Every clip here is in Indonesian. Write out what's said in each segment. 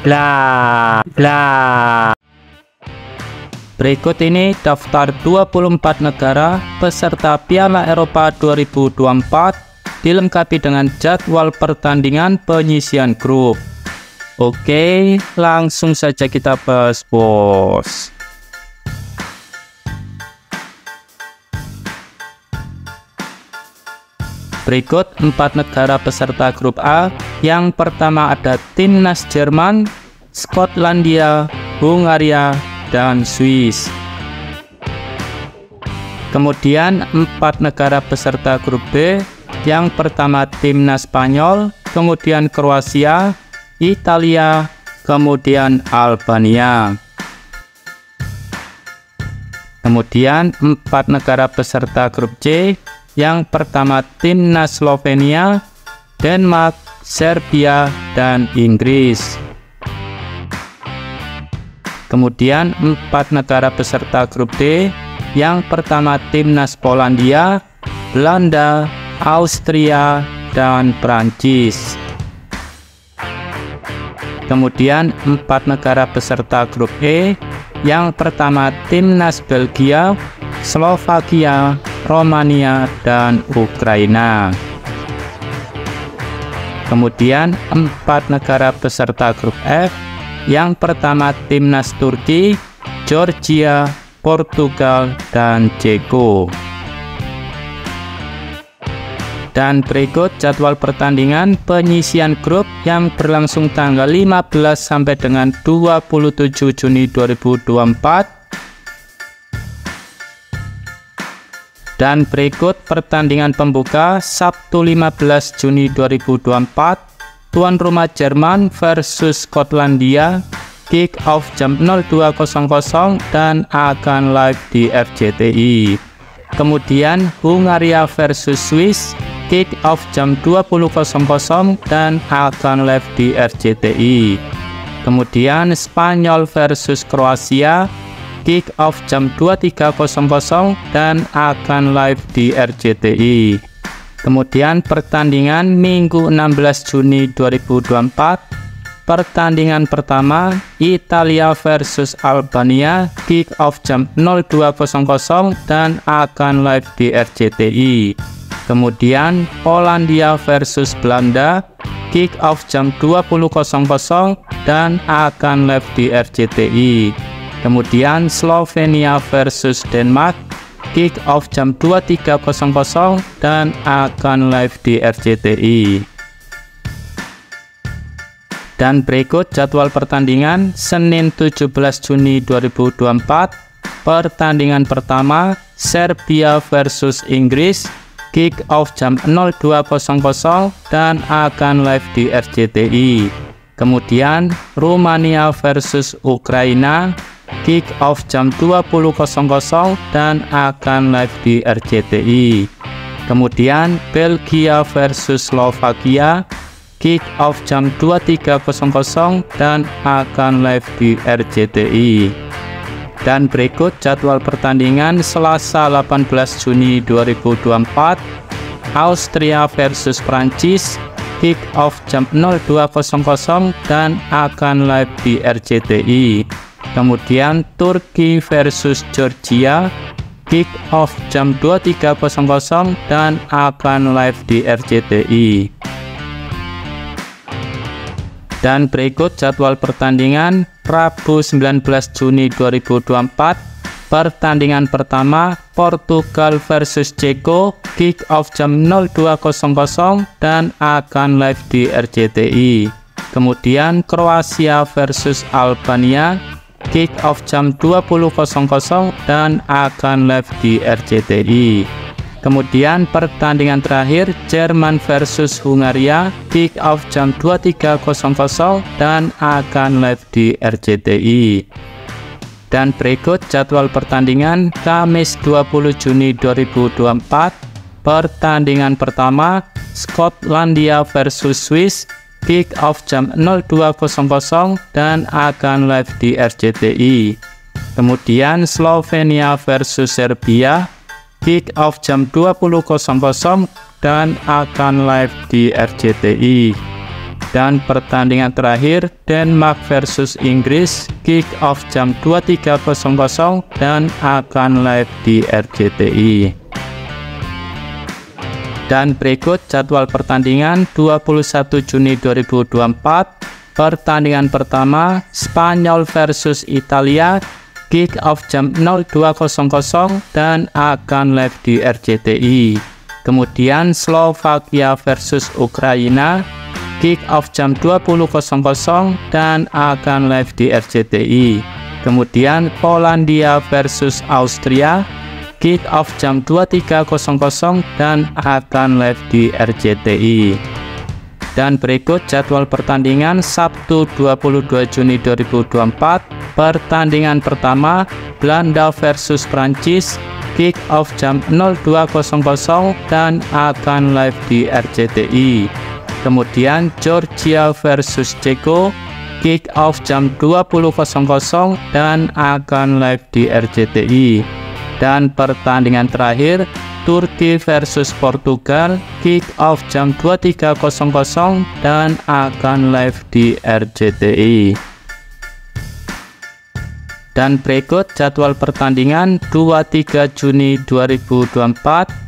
bla bla. Berikut ini daftar 24 negara peserta Piala Eropa 2024 dilengkapi dengan jadwal pertandingan penyisian grup. Oke, langsung saja kita bahas, bos. Berikut 4 negara peserta grup A. Yang pertama ada timnas Jerman, Skotlandia, Hungaria, dan Swiss. Kemudian 4 negara peserta grup B. Yang pertama timnas Spanyol, kemudian Kroasia, Italia, kemudian Albania. Kemudian 4 negara peserta grup C. Yang pertama timnas Slovenia, Denmark, Serbia, dan Inggris. Kemudian 4 negara peserta grup D. Yang pertama timnas Polandia, Belanda, Austria, dan Prancis. Kemudian 4 negara peserta grup E. Yang pertama timnas Belgia, Slovakia, Romania, dan Ukraina. Kemudian 4 negara peserta grup F. Yang pertama timnas Turki, Georgia, Portugal, dan Ceko. Dan berikut jadwal pertandingan penyisian grup yang berlangsung tanggal 15 sampai dengan 27 Juni 2024. Dan berikut pertandingan pembuka Sabtu 15 Juni 2024, tuan rumah Jerman versus Skotlandia, kick off jam 02.00 dan akan live di RCTI. Kemudian Hungaria versus Swiss, kick off jam 20.00 dan akan live di RCTI. Kemudian Spanyol versus Kroasia, kick off jam 23.00 dan akan live di RCTI. Kemudian pertandingan Minggu 16 Juni 2024. Pertandingan pertama Italia versus Albania, kick off jam 02.00 dan akan live di RCTI. Kemudian Polandia versus Belanda, kick off jam 20.00 dan akan live di RCTI. Kemudian Slovenia versus Denmark, kick off jam 23.00 dan akan live di RCTI. Dan berikut jadwal pertandingan Senin 17 Juni 2024. Pertandingan pertama Serbia versus Inggris, kick off jam 02.00 dan akan live di RCTI. Kemudian Rumania versus Ukraina, kick off jam 20.00 dan akan live di RCTI. Kemudian Belgia versus Slovakia, kick off jam 23.00 dan akan live di RCTI. Dan berikut jadwal pertandingan Selasa 18 Juni 2024. Austria versus Prancis, kick off jam 02.00 dan akan live di RCTI. Kemudian Turki versus Georgia, kick off jam 23.00 dan akan live di RCTI. Dan berikut jadwal pertandingan Rabu 19 Juni 2024. Pertandingan pertama Portugal versus Ceko, kick off jam 02.00 dan akan live di RCTI. Kemudian Kroasia versus Albania, kick off jam 20.00 dan akan live di RCTI. Kemudian pertandingan terakhir Jerman versus Hungaria, kick off jam 23.00 dan akan live di RCTI. Dan berikut jadwal pertandingan Kamis 20 Juni 2024. Pertandingan pertama Skotlandia versus Swiss, kick off jam 02.00 dan akan live di RCTI. Kemudian Slovenia versus Serbia, kick off jam 20.00 dan akan live di RCTI. Dan pertandingan terakhir Denmark versus Inggris, kick off jam 23.00 dan akan live di RCTI. Dan berikut jadwal pertandingan 21 Juni 2024. Pertandingan pertama Spanyol versus Italia, kick off jam 02.00 dan akan live di RCTI. Kemudian Slovakia versus Ukraina, kick off jam 20.00 dan akan live di RCTI. Kemudian Polandia versus Austria, kick off jam 23.00 dan akan live di RCTI. Dan berikut jadwal pertandingan Sabtu 22 Juni 2024. Pertandingan pertama Belanda versus Prancis, kick off jam 02.00 dan akan live di RCTI. Kemudian Georgia versus Ceko, kick off jam 20.00 dan akan live di RCTI. Dan pertandingan terakhir Turki versus Portugal, kick off jam 23.00 dan akan live di RCTI. Dan berikut jadwal pertandingan 23 Juni 2024.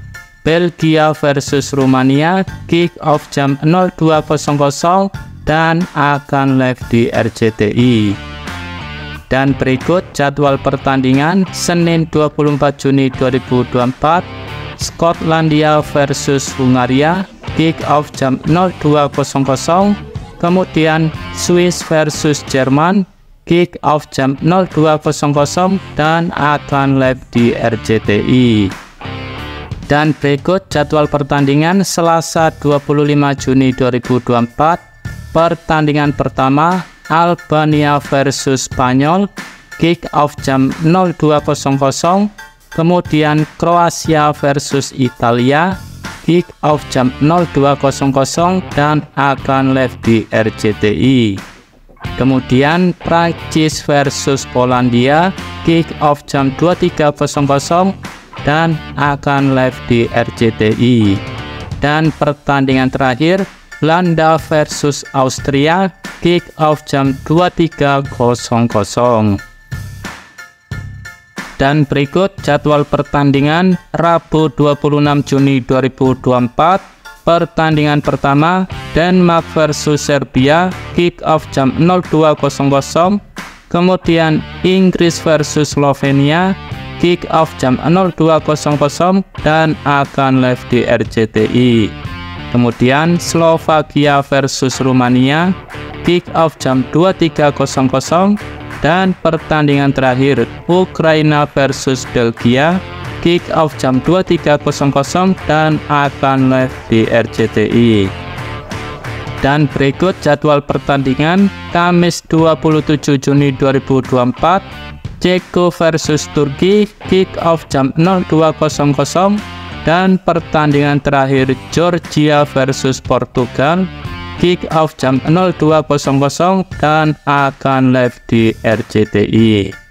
Belgia versus Rumania, kick off jam 02.00 dan akan live di RCTI. Dan berikut jadwal pertandingan Senin 24 Juni 2024. Skotlandia versus Hungaria, kick off jam 02.00. Kemudian Swiss versus Jerman, kick off jam 02.00 dan akan live di RCTI. Dan berikut jadwal pertandingan Selasa 25 Juni 2024. Pertandingan pertama Albania versus Spanyol, kick off jam 02.00. Kemudian Kroasia versus Italia, kick off jam 02.00 dan akan live di RCTI. Kemudian Prancis versus Polandia, kick off jam 23.00 dan akan live di RCTI. Dan pertandingan terakhir Belanda versus Austria, kick off jam 23.00. Dan berikut jadwal pertandingan Rabu 26 Juni 2024. Pertandingan pertama Denmark versus Serbia, kick off jam 02.00. Kemudian Inggris versus Slovenia, kick off jam 02.00 dan akan live di RCTI. Kemudian Slovakia versus Rumania, kick off jam 23.00. Dan pertandingan terakhir Ukraina versus Belgia, kick off jam 23.00 dan akan live di RCTI. Dan berikut jadwal pertandingan Kamis 27 Juni 2024. Ceko versus Turki, kick off jam 02.00. Dan pertandingan terakhir Georgia versus Portugal, kick off jam 02.00 dan akan live di RCTI.